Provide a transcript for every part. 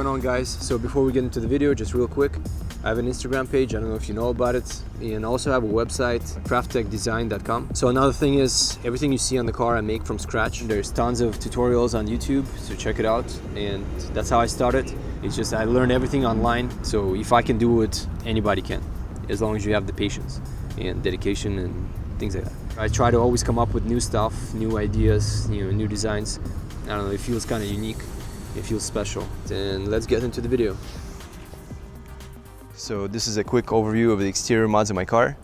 going on, guys? So before we get into the video, just real quick, I have an Instagram page, I don't know if you know about it, and also have a website, crafttechdesign.com. So another thing is, everything you see on the car I make from scratch. There's tons of tutorials on YouTube, so check it out. And that's how I started. It's just I learned everything online, so if I can do it, anybody can, as long as you have the patience and dedication and things like that. I try to always come up with new stuff, new ideas, new designs. I don't know, it feels kind of unique, it feels special. And let's get into the video. So this is a quick overview of the exterior mods of my car,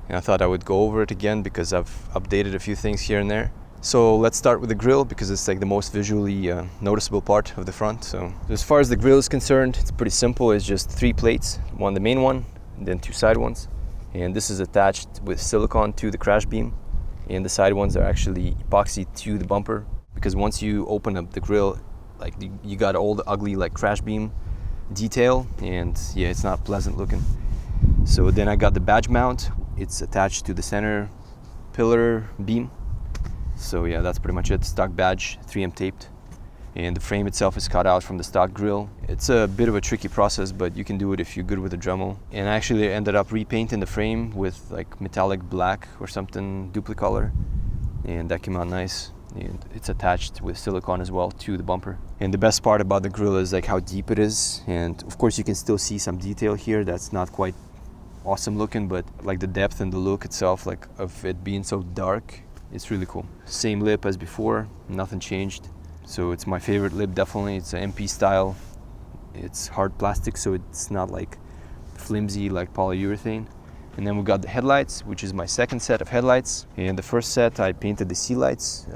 and I thought I would go over it again because I've updated a few things here and there. So let's start with the grille because it's like the most visually noticeable part of the front. So as far as the grille is concerned, it's pretty simple. It's just 3 plates, one the main one, and then 2 side ones. And this is attached with silicone to the crash beam, and the side ones are actually epoxy to the bumper, because once you open up the grille, like you got all the ugly like crash beam detail, and yeah, it's not pleasant looking. So then I got the badge mount. It's attached to the center pillar beam. So yeah, that's pretty much it. Stock badge, 3M taped, and the frame itself is cut out from the stock grille. It's a bit of a tricky process, but you can do it if you're good with a Dremel. And I actually ended up repainting the frame with like metallic black or something, duplicolor, and that came out nice. And it's attached with silicone as well to the bumper. And the best part about the grille is like how deep it is, and of course you can still see some detail here that's not quite awesome looking, but like the depth and the look itself, like of it being so dark, it's really cool. Same lip as before, nothing changed. So it's my favorite lip, definitely. It's an MP style. It's hard plastic, so it's not like flimsy like polyurethane. And then we got the headlights, which is my second set of headlights. And the first set I painted the sea lights,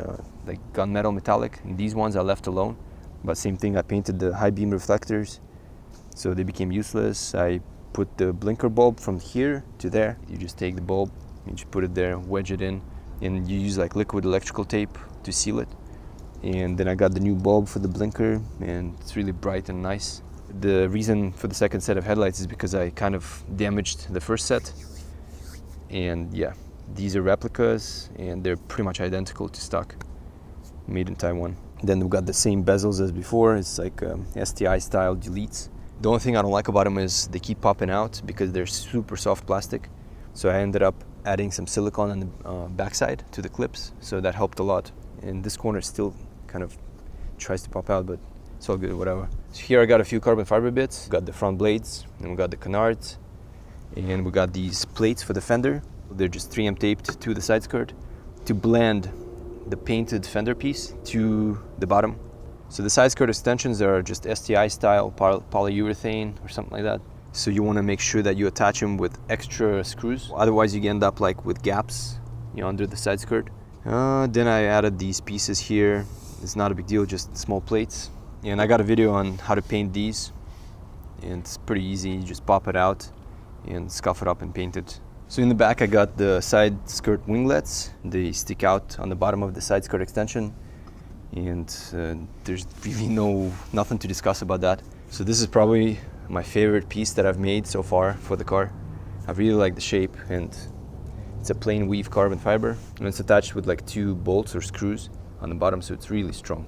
like gunmetal metallic. And these ones I left alone. But same thing, I painted the high beam reflectors, so they became useless. I put the blinker bulb from here to there. You just take the bulb, you just put it there, wedge it in, and you use like liquid electrical tape to seal it. And then I got the new bulb for the blinker, and it's really bright and nice. The reason for the second set of headlights is because I kind of damaged the first set. And yeah, these are replicas, and they're pretty much identical to stock, made in Taiwan. Then we've got the same bezels as before. It's like STI style deletes. The only thing I don't like about them is they keep popping out because they're super soft plastic. So I ended up adding some silicone on the backside to the clips, so that helped a lot. And this corner still kind of tries to pop out, but it's all good, whatever. So here I got a few carbon fiber bits. Got the front blades, and we got the canards, and we got these plates for the fender. They're just 3M taped to the side skirt to blend the painted fender piece to the bottom. So the side skirt extensions are just STI style polyurethane or something like that. So you want to make sure that you attach them with extra screws. Otherwise you end up like with gaps, under the side skirt. Then I added these pieces here. It's not a big deal, just small plates. And I got a video on how to paint these, and it's pretty easy. You just pop it out and scuff it up and paint it. So in the back I got the side skirt winglets. They stick out on the bottom of the side skirt extension, and there's really nothing to discuss about that. So this is probably my favorite piece that I've made so far for the car. I really like the shape, and it's a plain weave carbon fiber, and it's attached with like 2 bolts or screws on the bottom, so it's really strong.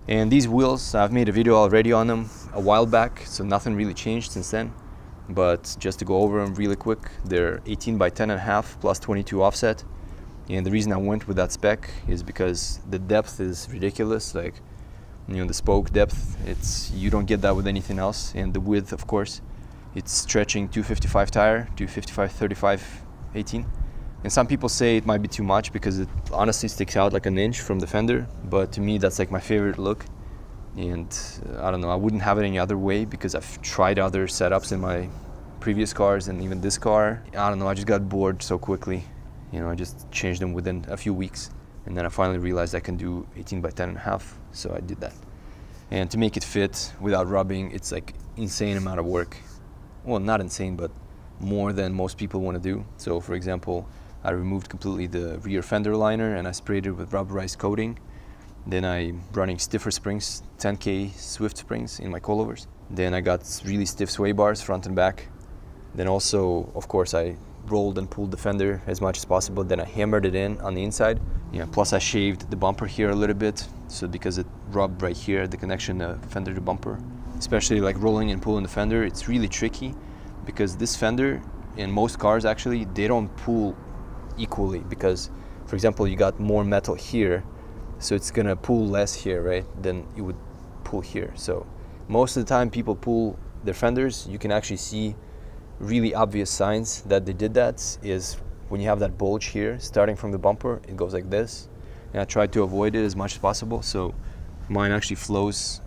And these wheels, I've made a video already on them a while back, so nothing really changed since then. But just to go over them really quick, they're 18 by 10.5 plus 22 offset. And the reason I went with that spec is because the depth is ridiculous. Like, the spoke depth, you don't get that with anything else. And the width, of course, it's stretching 255 tire to 55/35 18. And some people say it might be too much because it honestly sticks out like an inch from the fender. But to me, that's like my favorite look. And I don't know, I wouldn't have it any other way because I've tried other setups in my previous cars and even this car. I don't know, I just got bored so quickly. I just changed them within a few weeks. And then I finally realized I can do 18 by 10.5, so I did that. And to make it fit without rubbing, it's like insane amount of work. Well, not insane, but more than most people want to do. So for example, I removed completely the rear fender liner and I sprayed it with rubberized coating. Then I'm running stiffer springs, 10K Swift springs in my coilovers. Then I got really stiff sway bars front and back. Then also, of course, I rolled and pulled the fender as much as possible. Then I hammered it in on the inside. Plus I shaved the bumper here a little bit, so because it rubbed right here, the connection fender to bumper. especially like rolling and pulling the fender, it's really tricky because this fender, in most cars actually, they don't pull equally because, for example, you got more metal here, so it's gonna pull less here, right, than you would pull here. So most of the time people pull their fenders, you can actually see really obvious signs that they did that is when you have that bulge here starting from the bumper, it goes like this, and I try to avoid it as much as possible, so mine actually flows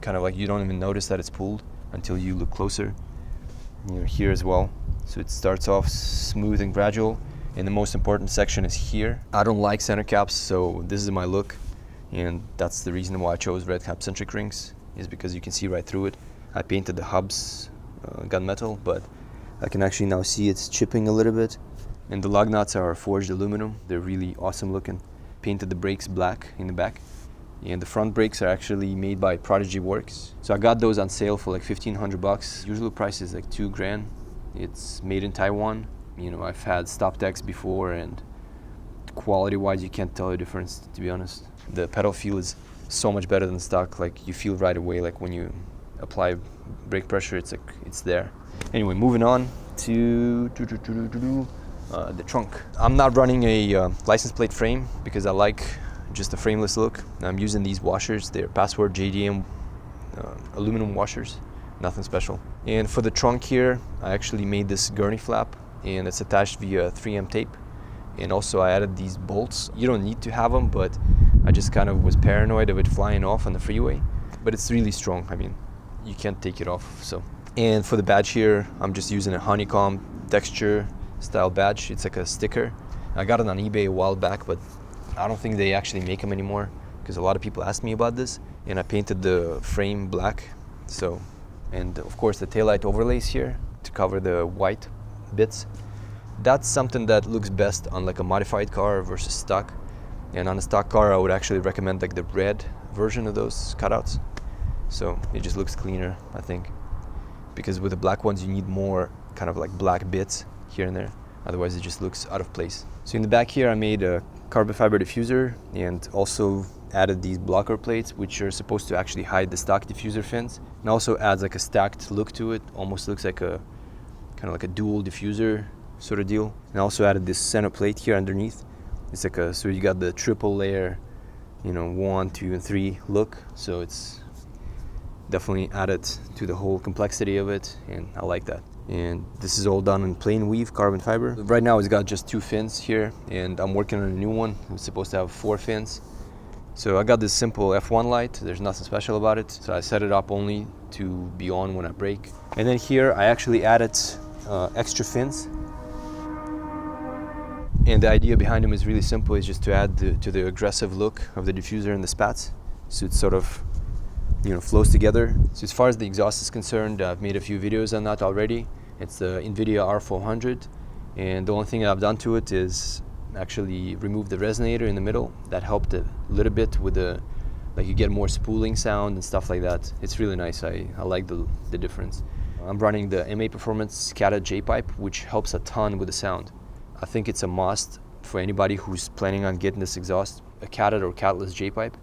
kind of like you don't even notice that it's pulled until you look closer. You know, here as well, so it starts off smooth and gradual, and the most important section is here. I don't like center caps, so this is my look, and that's the reason why I chose red cap centric rings, is because you can see right through it. I painted the hubs gunmetal, but I can actually now see it's chipping a little bit. And the lug nuts are forged aluminum. They're really awesome looking. Painted the brakes black in the back. And the front brakes are actually made by ProdigyWerks. So I got those on sale for like 1,500 bucks. Usual price is like 2 grand. It's made in Taiwan. You know, I've had stop decks before, and quality wise you can't tell the difference, to be honest. The pedal feel is so much better than stock. Like you feel right away, like when you apply brake pressure, it's like it's there. Anyway, moving on to the trunk. I'm not running a license plate frame because I like just a frameless look. I'm using these washers. They're Password JDM aluminum washers, nothing special. And for the trunk here, I actually made this gurney flap, and it's attached via 3M tape. And also I added these bolts. You don't need to have them, but I just kind of was paranoid of it flying off on the freeway. But it's really strong. I mean, you can't take it off. So, and for the badge here, I'm just using a honeycomb texture style badge. It's like a sticker. I got it on eBay a while back, but I don't think they actually make them anymore because a lot of people asked me about this. And I painted the frame black. So, and of course the taillight overlays here to cover the white bits. That's something that looks best on like a modified car versus stock. And on a stock car, I would actually recommend like the red version of those cutouts. So it just looks cleaner, I think. Because with the black ones, you need more kind of like black bits here and there. Otherwise, it just looks out of place. So in the back here, I made a carbon fiber diffuser and also added these blocker plates, which are supposed to actually hide the stock diffuser fins. And also adds like a stacked look to it. Almost looks like a kind of like a dual diffuser sort of deal. And I also added this center plate here underneath. It's like a, so you got the triple layer, you know, 1, 2, and 3 look. So it's definitely added to the whole complexity of it, and I like that. And this is all done in plain weave carbon fiber. Right now it's got just 2 fins here, and I'm working on a new one. It's supposed to have 4 fins. So I got this simple F1 light. There's nothing special about it. So I set it up only to be on when I brake. And then here I actually added extra fins. And the idea behind them is really simple. It's just to add to the aggressive look of the diffuser and the spats. So it sort of, you know, flows together. So as far as the exhaust is concerned, I've made a few videos on that already. It's the Invidia R400. And the only thing I've done to it is actually remove the resonator in the middle. That helped a little bit with the, like you get more spooling sound and stuff like that. It's really nice. I like the difference. I'm running the MAPerformance catted J-pipe, which helps a ton with the sound. I think it's a must for anybody who's planning on getting this exhaust, a catted or catless J-pipe,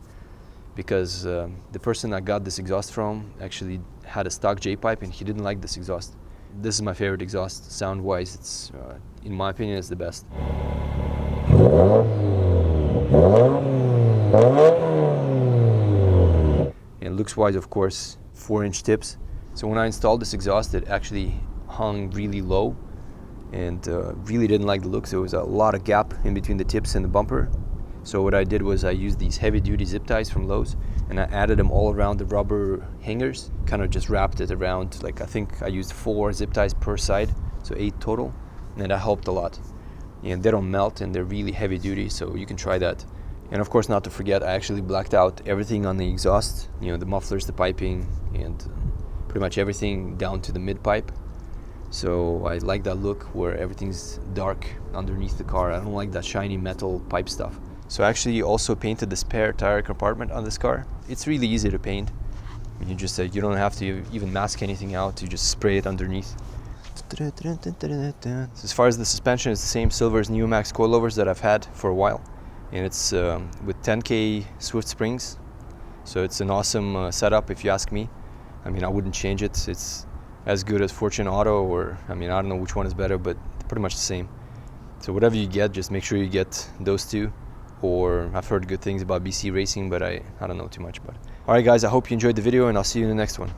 because the person I got this exhaust from actually had a stock J-pipe and he didn't like this exhaust. This is my favorite exhaust. Sound-wise, it's, in my opinion, it's the best. And looks-wise, of course, 4-inch tips. So when I installed this exhaust, it actually hung really low and really didn't like the look. So there was a lot of gap in between the tips and the bumper. So what I did was I used these heavy-duty zip ties from Lowe's, and I added them all around the rubber hangers, kind of just wrapped it around, like I think I used 4 zip ties per side, so 8 total, and that helped a lot. And they don't melt, and they're really heavy-duty, so you can try that. And of course, not to forget, I actually blacked out everything on the exhaust, you know, the mufflers, the piping, and pretty much everything down to the mid-pipe. So I like that look where everything's dark underneath the car. I don't like that shiny metal pipe stuff. So I actually also painted the spare tire compartment on this car. It's really easy to paint. You just you don't have to even mask anything out. You just spray it underneath. So as far as the suspension, it's the same silver as Neomax coilovers that I've had for a while. And it's with 10K Swift springs. So it's an awesome setup if you ask me. I mean, I wouldn't change it. It's as good as Fortune Auto, or I mean, I don't know which one is better, but pretty much the same. So whatever you get, just make sure you get those two. Or I've heard good things about BC Racing, but I don't know too much about it. Alright guys, I hope you enjoyed the video, and I'll see you in the next one.